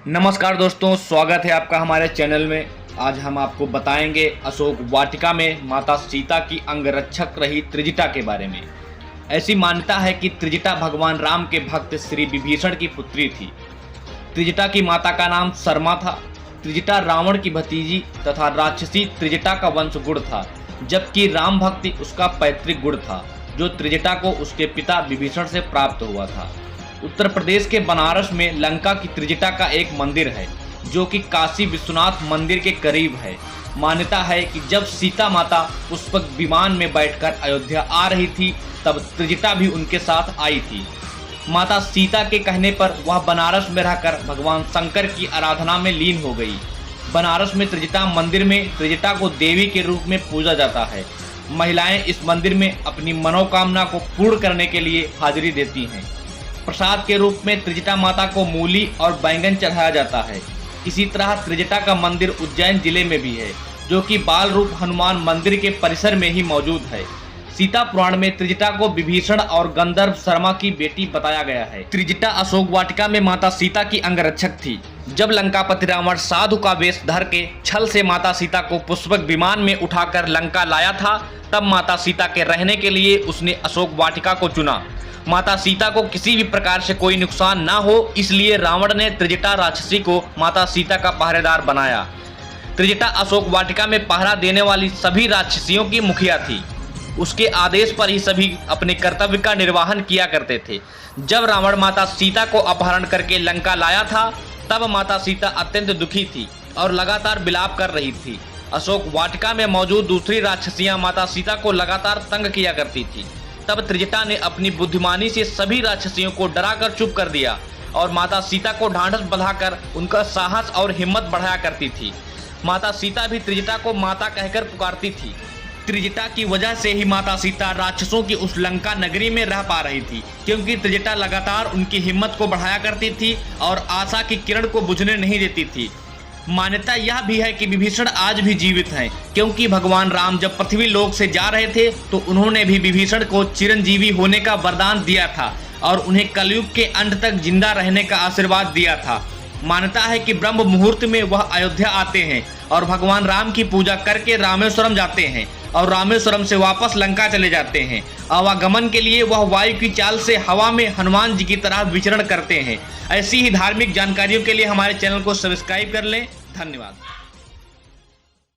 नमस्कार दोस्तों, स्वागत है आपका हमारे चैनल में। आज हम आपको बताएंगे अशोक वाटिका में माता सीता की अंगरक्षक रही त्रिजटा के बारे में। ऐसी मान्यता है कि त्रिजटा भगवान राम के भक्त श्री विभीषण की पुत्री थी। त्रिजटा की माता का नाम शर्मा था। त्रिजटा रावण की भतीजी तथा राक्षसी त्रिजटा का वंशगुण था, जबकि राम भक्ति उसका पैतृक गुण था, जो त्रिजटा को उसके पिता विभीषण से प्राप्त हुआ था। उत्तर प्रदेश के बनारस में लंका की त्रिजटा का एक मंदिर है, जो कि काशी विश्वनाथ मंदिर के करीब है। मान्यता है कि जब सीता माता पुष्पक विमान में बैठकर अयोध्या आ रही थी, तब त्रिजटा भी उनके साथ आई थी। माता सीता के कहने पर वह बनारस में रहकर भगवान शंकर की आराधना में लीन हो गई। बनारस में त्रिजटा मंदिर में त्रिजटा को देवी के रूप में पूजा जाता है। महिलाएं इस मंदिर में अपनी मनोकामना को पूर्ण करने के लिए हाजिरी देती हैं। प्रसाद के रूप में त्रिजटा माता को मूली और बैंगन चढ़ाया जाता है। इसी तरह त्रिजटा का मंदिर उज्जैन जिले में भी है, जो कि बाल रूप हनुमान मंदिर के परिसर में ही मौजूद है। सीता पुराण में त्रिजटा को विभीषण और गंधर्व शर्मा की बेटी बताया गया है। त्रिजटा अशोक वाटिका में माता सीता की अंगरक्षक थी। जब लंकापति रावण साधु का वेश धर के छल से माता सीता को पुष्पक विमान में उठाकर लंका लाया था, तब माता सीता के रहने के लिए उसने अशोक वाटिका को चुना। माता सीता को किसी भी प्रकार से कोई नुकसान ना हो, इसलिए रावण ने त्रिजटा राक्षसी को माता सीता का पहरेदार बनाया। त्रिजटा अशोक वाटिका में पहरा देने वाली सभी राक्षसियों की मुखिया थी। उसके आदेश पर ही सभी अपने कर्तव्य का निर्वहन किया करते थे। जब रावण माता सीता को अपहरण करके लंका लाया था, तब माता सीता अत्यंत दुखी थी और लगातार विलाप कर रही थी। अशोक वाटिका में मौजूद दूसरी राक्षसियां माता सीता को लगातार तंग किया करती थी। तब त्रिजटा ने अपनी बुद्धिमानी से सभी राक्षसियों को डराकर चुप कर दिया और माता सीता को ढांढस बंधाकर उनका साहस और हिम्मत बढ़ाया करती थी। माता सीता भी त्रिजटा को माता कहकर पुकारती थी। त्रिजटा की वजह से ही माता सीता राक्षसों की उस लंका नगरी में रह पा रही थी, क्योंकि त्रिजटा लगातार उनकी हिम्मत को बढ़ाया करती थी और आशा की किरण को बुझने नहीं देती थी। मान्यता यह भी है कि विभीषण आज भी जीवित हैं, क्योंकि भगवान राम जब पृथ्वी लोक से जा रहे थे तो उन्होंने भी विभीषण को चिरंजीवी होने का वरदान दिया था और उन्हें कलयुग के अंत तक जिंदा रहने का आशीर्वाद दिया था। मान्यता है कि ब्रह्म मुहूर्त में वह अयोध्या आते हैं और भगवान राम की पूजा करके रामेश्वरम जाते हैं और रामेश्वरम से वापस लंका चले जाते हैं। आवागमन के लिए वह वायु की चाल से हवा में हनुमान जी की तरह विचरण करते हैं। ऐसी ही धार्मिक जानकारियों के लिए हमारे चैनल को सब्सक्राइब कर लें। धन्यवाद।